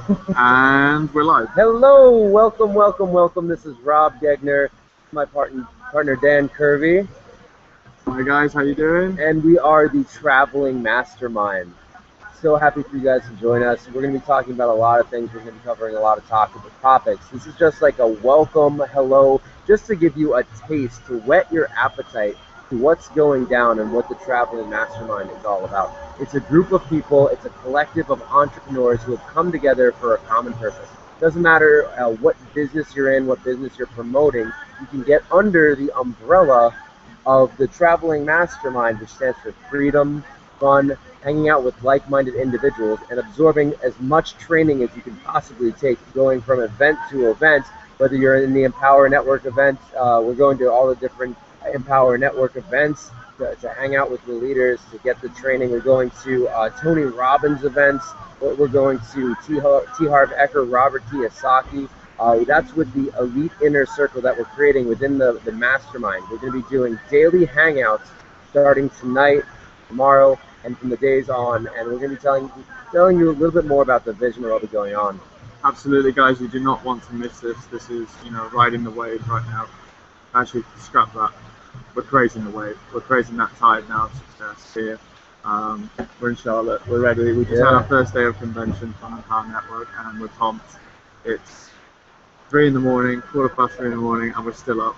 And we're live. Hello, welcome. This is Rob Gegner, my partner Dan Kirby, Hi guys, how you doing? and we are the Traveling Mastermind. So happy for you guys to join us. We're going to be talking about a lot of things. We're going to be covering a lot of topics. This is just like a welcome, hello, just to give you a taste, to whet your appetite to what's going down and what the Traveling Mastermind is all about. It's a group of people, it's a collective of entrepreneurs who have come together for a common purpose. Doesn't matter what business you're in, what business you're promoting, you can get under the umbrella of the Traveling Mastermind, which stands for freedom, fun, hanging out with like-minded individuals, and absorbing as much training as you can possibly take, going from event to event. Whether you're in the Empower Network event, we're going to all the different Empower Network events to hang out with the leaders, to get the training. We're going to Tony Robbins events. We're going to T. Harv Eker, Robert Kiyosaki. That's with the elite inner circle that we're creating within the mastermind. We're going to be doing daily hangouts starting tonight, tomorrow, and from the days on. And we're going to be telling you a little bit more about the vision of what is going on. Absolutely, guys. You do not want to miss this. This is, riding the wave right now. Actually, scrap that. We're crazing the wave. We're crazing that tide now of success here. We're in Charlotte. We're ready. We just had our first day of convention from Empower Network, and we're pumped. It's 3 in the morning, 3:15 in the morning, and we're still up.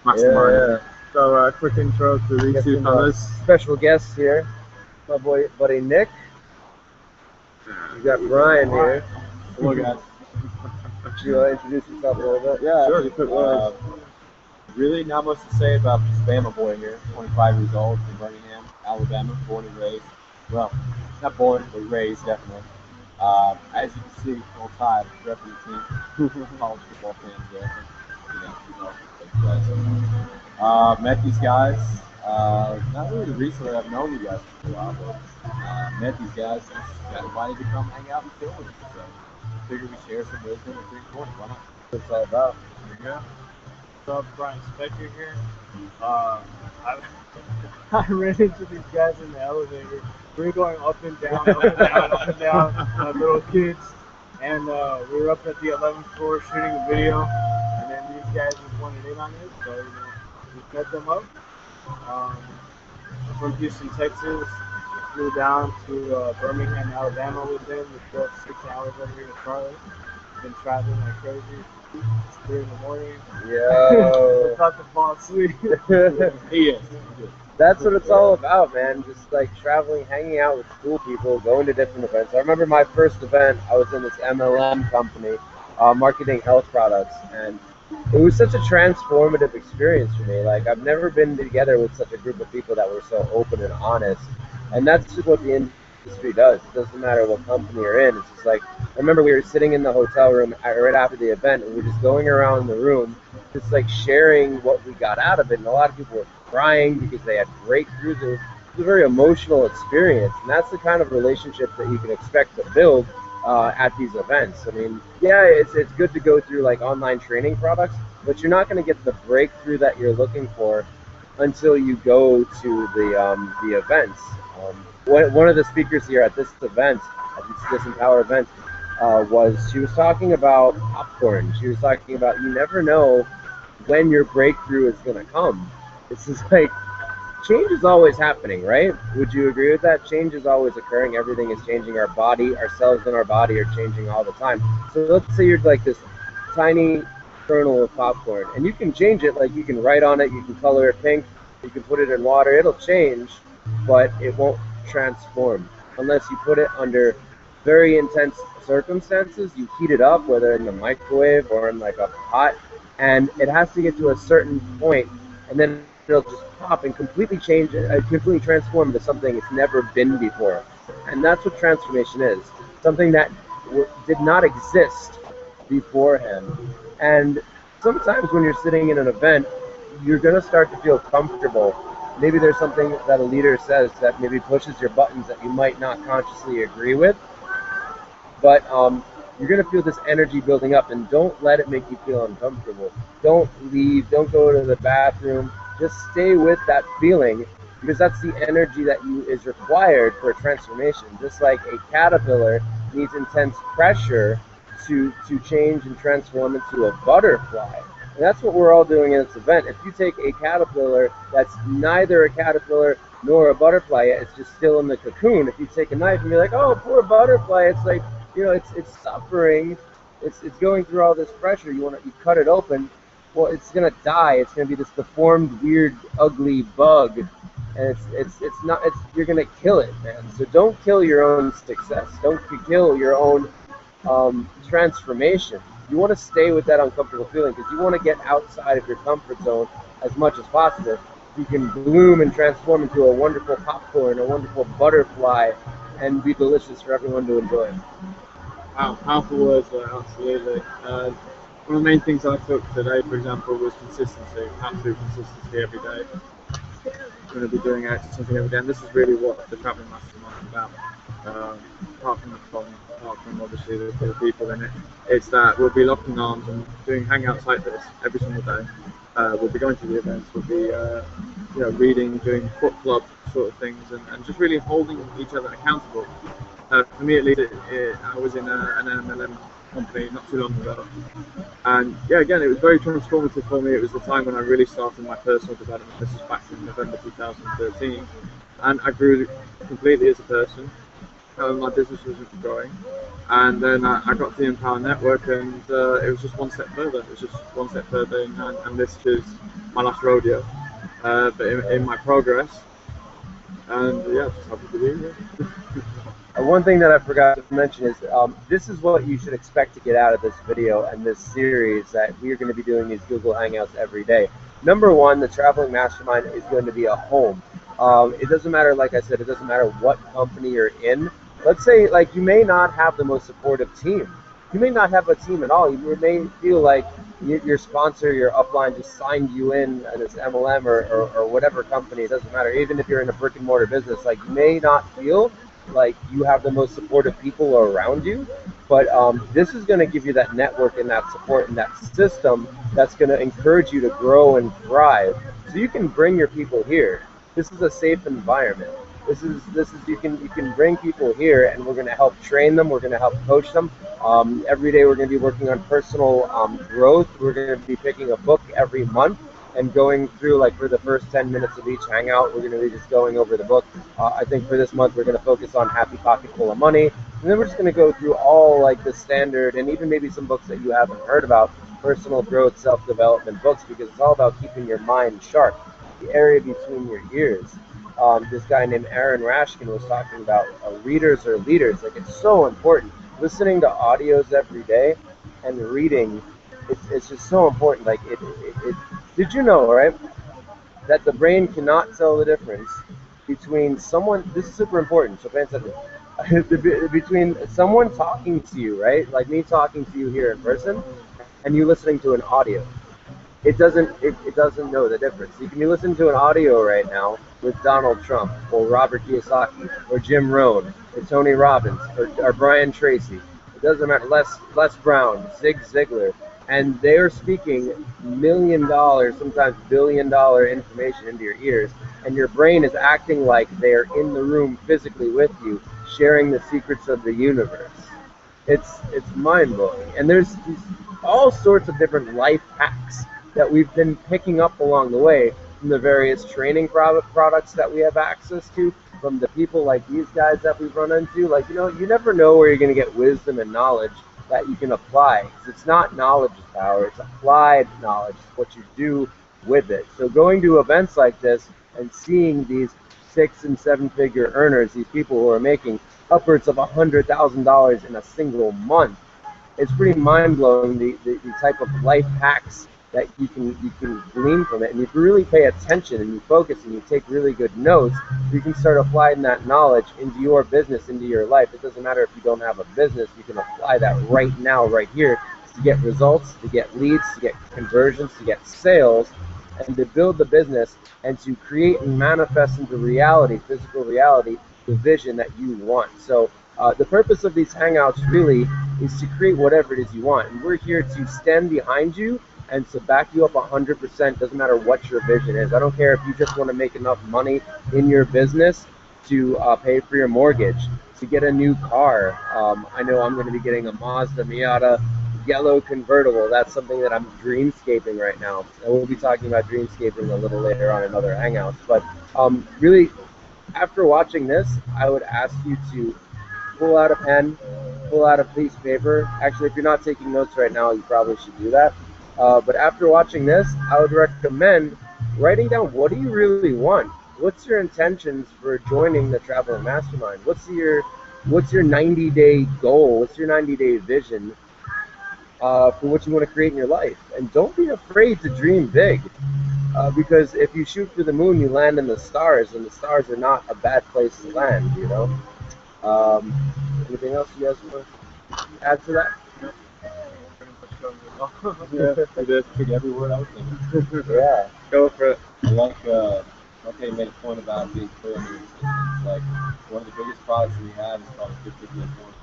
Mastermind. So, quick intro to these two fellas. Special guests here. My buddy Nick. You got Brian here. Hello, guys. Would you introduce yourself a little bit? Yeah, sure. Really not much to say about this Bama boy here, 25 years old, from Birmingham, Alabama, born and raised. Well, not born, but raised, definitely. As you can see, full tide, repping the team, college football fans there. Met these guys, not really recently, I've known you guys for a while, but met these guys, just got invited to come hang out and chill with us. So, figured we share some wisdom and 340. Why not? That's what it's all about. There you go. What's up, Brian Spector here. I ran into these guys in the elevator. We were going up and down, little kids. And we were up at the 11th floor shooting a video. And then these guys just wanted in on it, so we met them up. From Houston, Texas. Flew down to Birmingham, Alabama with them. We drove 6 hours over here to Charlotte. Been traveling like crazy. It's 3 in the morning. Yo. About to fall asleep. He is. That's what it's all about, man. Just like traveling, hanging out with cool people, going to different events. I remember my first event, I was in this MLM company, marketing health products, and it was such a transformative experience for me. Like, I've never been together with such a group of people that were so open and honest. And that's just what the industry does. It doesn't matter what company you're in. It's just like, I remember we were sitting in the hotel room right after the event, and we were just going around the room, just like sharing what we got out of it. And a lot of people were crying because they had breakthroughs. It was a very emotional experience, and that's the kind of relationship that you can expect to build at these events. I mean, yeah, it's good to go through like online training products, but you're not going to get the breakthrough that you're looking for until you go to the events. One of the speakers here at this event, at this Empower event, she was talking about popcorn. She was talking about you never know when your breakthrough is going to come. It's just like, change is always happening, right? Would you agree with that? Change is always occurring. Everything is changing. Our body, ourselves and our body are changing all the time. So let's say you're like this tiny kernel of popcorn, and you can change it. Like, you can write on it, you can color it pink, you can put it in water. It'll change, but it won't transform unless you put it under very intense circumstances. You heat it up, whether in the microwave or in like a pot, and it has to get to a certain point, and then it'll just pop and completely change, completely transform into something it's never been before. And that's what transformation is. Something that did not exist beforehand. And sometimes when you're sitting in an event, you're going to start to feel comfortable. Maybe there's something that a leader says that maybe pushes your buttons that you might not consciously agree with. But you're going to feel this energy building up, and don't let it make you feel uncomfortable. Don't leave. Don't go to the bathroom. Just stay with that feeling, because that's the energy that is required for a transformation. Just like a caterpillar needs intense pressure to change and transform into a butterfly. And that's what we're all doing in this event. If you take a caterpillar that's neither a caterpillar nor a butterfly yet, it's just still in the cocoon. If you take a knife and be like, oh, poor butterfly, it's like, you know, it's suffering, it's going through all this pressure. You cut it open, well, it's gonna die. It's gonna be this deformed, weird, ugly bug, and you're gonna kill it, man. So don't kill your own success. Don't kill your own transformation. You want to stay with that uncomfortable feeling because you want to get outside of your comfort zone as much as possible. You can bloom and transform into a wonderful popcorn, a wonderful butterfly, and be delicious for everyone to enjoy. Wow, powerful words there, absolutely. One of the main things I took today, for example, was consistency, absolute consistency every day. I'm going to be doing something every day, and this is really what the Travelling Mastermind is about. Apart from the fun, apart from obviously the people in it, it's that we'll be locking arms and doing hangouts like this every single day. We'll be going to the events, we'll be reading, doing book club sort of things, and just really holding each other accountable. For me at least, I was in an MLM company not too long ago, and yeah, again, it was very transformative for me. It was the time when I really started my personal development. This was back in November 2013, and I grew completely as a person. My business was growing, and then I got to the Empower Network, and it was just one step further. It was just one step further, and this is my last rodeo, but in my progress, and yeah, just happy to be here. One thing that I forgot to mention is this is what you should expect to get out of this video and this series, that we are going to be doing these Google Hangouts every day. Number one, the Traveling Mastermind is going to be a home. It doesn't matter, like I said, it doesn't matter what company you're in. Let's say, like, you may not have the most supportive team. You may not have a team at all. You may feel like your sponsor, your upline, just signed you in this MLM or whatever company. It doesn't matter. Even if you're in a brick and mortar business, like, you may not feel like you have the most supportive people around you, but this is going to give you that network and that support and that system that's going to encourage you to grow and thrive. So you can bring your people here. This is a safe environment. This is you can bring people here, and we're going to help train them. We're going to help coach them. Every day we're going to be working on personal growth. We're going to be picking a book every month and going through, like, for the first 10 minutes of each hangout, we're going to be just going over the book. I think for this month we're going to focus on Happy Pocket Full of Money, and then we're just going to go through all, like, the standard and even maybe some books that you haven't heard about, personal growth, self-development books, because it's all about keeping your mind sharp, the area between your ears. This guy named Aaron Rashkin was talking about readers are leaders. Like, it's so important. Listening to audios every day and reading, it's just so important. Like, did you know, right, that the brain cannot tell the difference between someone, this is super important, so pay attention, between someone talking to you, right, like me talking to you here in person, and you listening to an audio. It doesn't know the difference. You can be listening to an audio right now with Donald Trump or Robert Kiyosaki or Jim Rohn or Tony Robbins or Brian Tracy. It doesn't matter. Les Brown, Zig Ziglar, and they are speaking $1 million, sometimes $1 billion information into your ears, and your brain is acting like they're in the room physically with you, sharing the secrets of the universe. It's mind-blowing. And there's all sorts of different life hacks that we've been picking up along the way from the various training products that we have access to, from the people like these guys that we've run into. Like, you never know where you're going to get wisdom and knowledge that you can apply. Because it's not knowledge is power, it's applied knowledge. It's what you do with it. So going to events like this and seeing these 6- and 7-figure earners, these people who are making upwards of $100,000 in a single month, it's pretty mind-blowing, the type of life hacks that you can glean from it. And if you really pay attention and you focus and you take really good notes, you can start applying that knowledge into your business, into your life. It doesn't matter if you don't have a business, you can apply that right now, right here, to get results, to get leads, to get conversions, to get sales, and to build the business and to create and manifest into reality, physical reality, the vision that you want. So the purpose of these hangouts really is to create whatever it is you want. And we're here to stand behind you and to back you up 100%. Doesn't matter what your vision is. I don't care if you just want to make enough money in your business to pay for your mortgage, to get a new car. I know I'm going to be getting a Mazda Miata yellow convertible. That's something that I'm dreamscaping right now. And we'll be talking about dreamscaping a little later on in other hangouts. But really, after watching this, I would ask you to pull out a pen, pull out a piece of paper. Actually, if you're not taking notes right now, you probably should do that. But after watching this, I would recommend writing down, what do you really want? What's your intentions for joining the Traveling Mastermind? What's your 90-day goal? What's your 90-day vision for what you want to create in your life? And don't be afraid to dream big, because if you shoot for the moon, you land in the stars, and the stars are not a bad place to land, you know? Anything else you guys want to add to that? Yeah, you did. Took every word I was thinking. Yeah. Go for it. I like you made a point about being clear on your intentions. Like, one of the biggest products we have is called a 50-day course.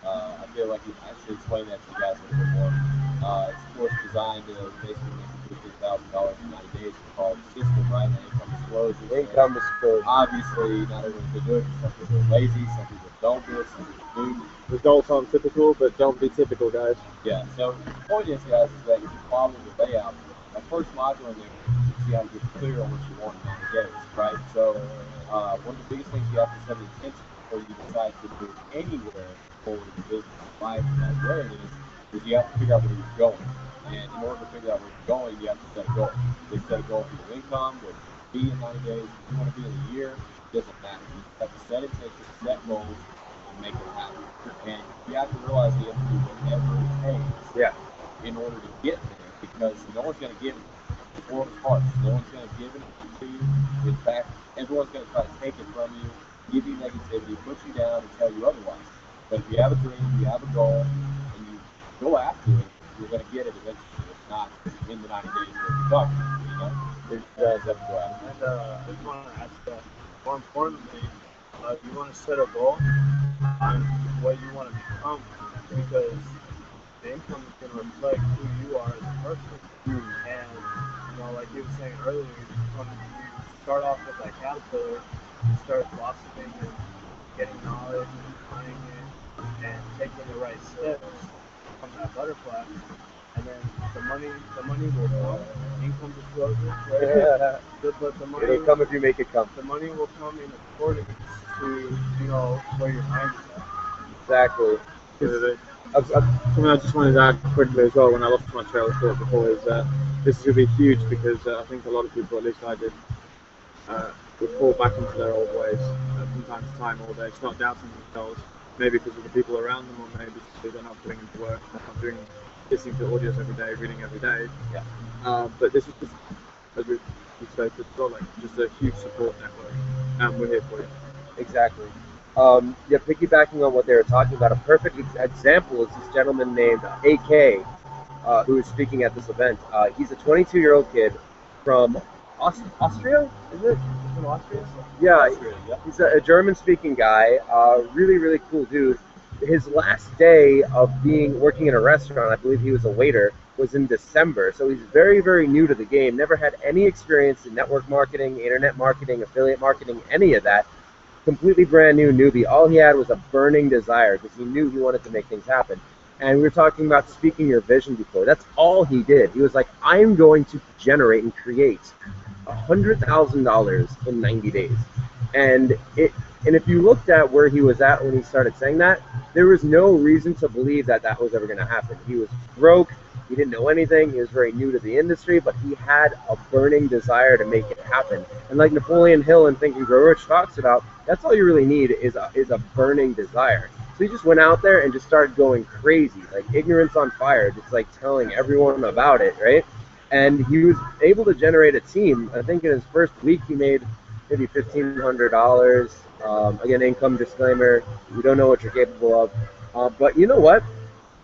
I feel like I should explain that to you guys a little bit more. It's a course designed to basically make $50,000 in 90 days. It's called system, right? Income disclosure. Income disclosure. Obviously, not everyone can do it. Some people are lazy. Some people don't do it. Some people do. Results aren't typical, but don't be typical, guys. Yeah, so the point is, guys, is that if you follow the layout, that first module in there, you see how to get clear on what you want in 90 days, right? So one of the biggest things you have to set an intention before you decide to move anywhere forward in the business, life, no matter where it is you have to figure out where you're going. And in order to figure out where you're going, you have to set a goal. You set a goal for your income, what you be in 90 days, what you want to be in a year, it doesn't matter. You have to set intentions, set goals, and make it happen. And you have to realize you have to do whatever it takes in order to get there, because no one's going to give it. The world is harsh. No one's going to give it to you. In fact, everyone's going to try to take it from you, give you negativity, put you down, and tell you otherwise. But if you have a dream, you have a goal, and you go after it, you're going to get it eventually. If not in the 90 days where you're talking, you know? You guys have to go after it. And I just want to ask that, more importantly, you want to set a goal on what you want to become, because the income is going to reflect who you are as a person. And, you know, like you were saying earlier, when you start off with that caterpillar, you start blossoming and getting knowledge and applying it and taking the right steps from that butterfly. And then the money will come, income disclosure, right? But the money, It'll come if you make it come. the money will come in accordance to, you know, where your mind is at. Exactly. Something I just wanted to add quickly as well, when I lost my trail of thought before, is this is going to be huge, because I think a lot of people, at least I did, would fall back into their old ways from time to time, or they start doubting themselves, maybe because of the people around them, or maybe because they're not putting into work, they're not listening to audios every day, reading every day. But this is just, as we said, just a huge support network, and we're here for you. Exactly. Piggybacking on what they were talking about, a perfect example is this gentleman named AK, who is speaking at this event. He's a 22-year-old kid from Austria, is it? From Austria? Yeah, he's a German-speaking guy. Really, really cool dude. His last day of working in a restaurant, I believe he was a waiter, was in December. So he's very, very new to the game. Never had any experience in network marketing, internet marketing, affiliate marketing, any of that. Completely brand new newbie. All he had was a burning desire, because he knew he wanted to make things happen. And we were talking about speaking your vision before. That's all he did. He was like, I'm going to generate and create $100,000 in 90 days. And if you looked at where he was at when he started saying that, there was no reason to believe that that was ever going to happen. He was broke. He didn't know anything. He was very new to the industry, but he had a burning desire to make it happen. And like Napoleon Hill in Think and Grow Rich talks about, that's all you really need is a burning desire. So he just went out there and just started going crazy, like ignorance on fire, just like telling everyone about it, right? And he was able to generate a team. I think in his first week he made maybe $1,500. Again, income disclaimer, you don't know what you're capable of. But you know what?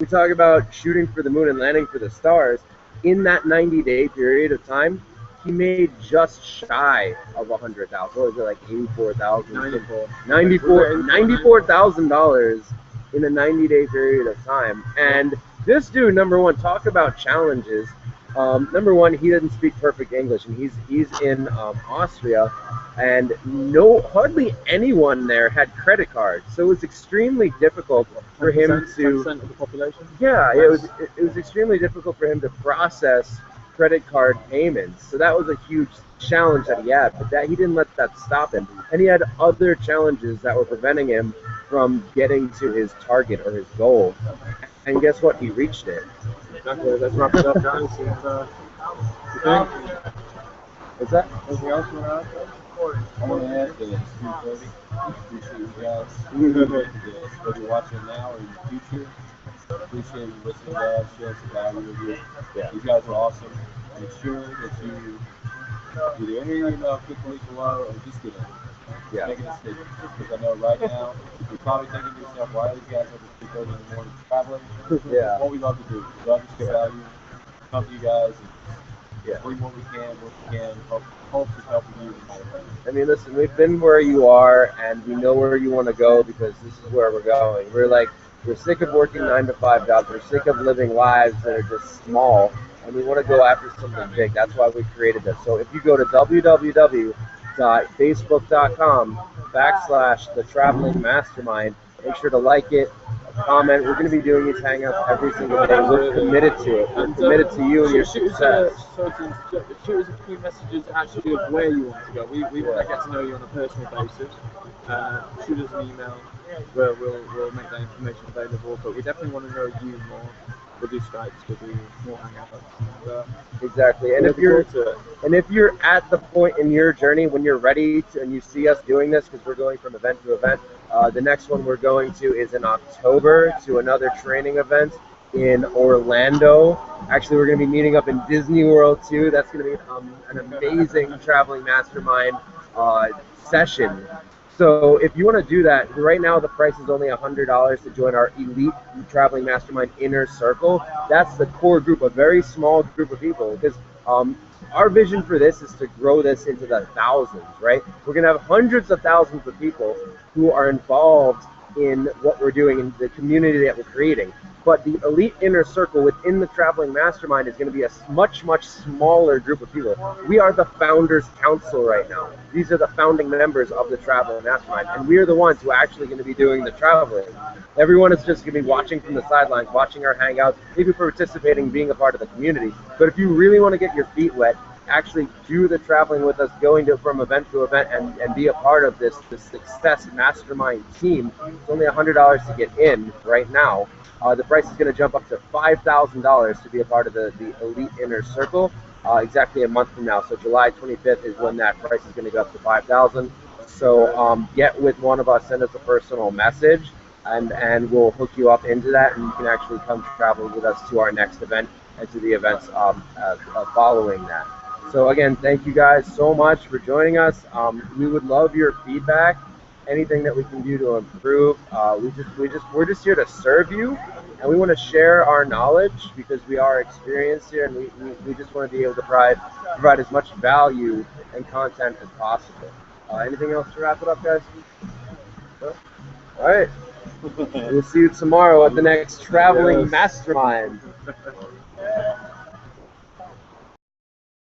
We talk about shooting for the moon and landing for the stars. In that 90-day period of time, he made just shy of $100,000. What was it, like $84,000? $94,000 in a 90-day period of time. And this dude, number one, talk about challenges. Number one, he doesn't speak perfect English, and he's in Austria, and hardly anyone there had credit cards, so it was extremely difficult for him to. 10% of the population. Yeah, it was extremely difficult for him to process credit card payments. So that was a huge challenge that he had, but that he didn't let that stop him. And he had other challenges that were preventing him from getting to his target or his goal. And guess what? He reached it. Exactly. Let's wrap it up, guys. And, you think? What's that? Anything else you want to add? I want to add that it's 3:30. Appreciate you guys. Whether you're watching now or in the future, appreciate you listening to us, share some value with you. Yeah. You guys are awesome. Make sure that you either enter your email, click the link below, or just get in. Yeah. Make it a statement. Because I know right now, you're probably thinking to yourself, why are these guys up at 3:30 in the morning traveling? Yeah. It's what we love to do. We love to share value, come to you guys, and Yeah. bring what we can, hope to help you. I mean, listen, we've been where you are, and we know where you want to go because this is where we're going. We're sick of working 9 to 5 jobs. We're sick of living lives that are just small, and we want to go after something big. That's why we created this. So if you go to www.facebook.com/the Traveling Mastermind, make sure to like it, comment. We're going to be doing these hangouts every single day. We're committed to it. We're committed to you and your success. Shoot us a few messages actually of where you want to go. We want to get to know you on a personal basis. Shoot us an email where we'll make that information available. But we definitely want to know you more. We'll do Skypes, we'll do more hangouts. Exactly. And if you're at the point in your journey when you're ready to, and you see us doing this, because we're going from event to event, the next one we're going to is in October to another training event in Orlando. Actually, we're going to be meeting up in Disney World too. That's going to be an amazing Traveling Mastermind session. So if you want to do that, right now the price is only $100 to join our elite Traveling Mastermind inner circle. That's the core group, a very small group of people, because our vision for this is to grow this into the thousands, right? We're going to have hundreds of thousands of people who are involved in what we're doing in the community that we're creating. But the elite inner circle within the Traveling Mastermind is going to be a much, much smaller group of people. We are the Founders Council right now. These are the founding members of the Traveling Mastermind, and we are the ones who are actually going to be doing the traveling. Everyone is just going to be watching from the sidelines, watching our hangouts, maybe participating, being a part of the community. But if you really want to get your feet wet, actually do the traveling with us, going from event to event, and be a part of this success mastermind team. It's only $100 to get in right now. The price is going to jump up to $5,000 to be a part of the elite inner circle exactly a month from now. So July 25th is when that price is going to go up to $5,000. So get with one of us, send us a personal message, and we'll hook you up into that, and you can actually come travel with us to our next event and to the events following that. So again, thank you guys so much for joining us. We would love your feedback. Anything that we can do to improve. We're just here to serve you, and we want to share our knowledge because we are experienced here, and we just want to be able to provide as much value and content as possible. Anything else to wrap it up, guys? No? All right. We'll see you tomorrow at the next Traveling Mastermind.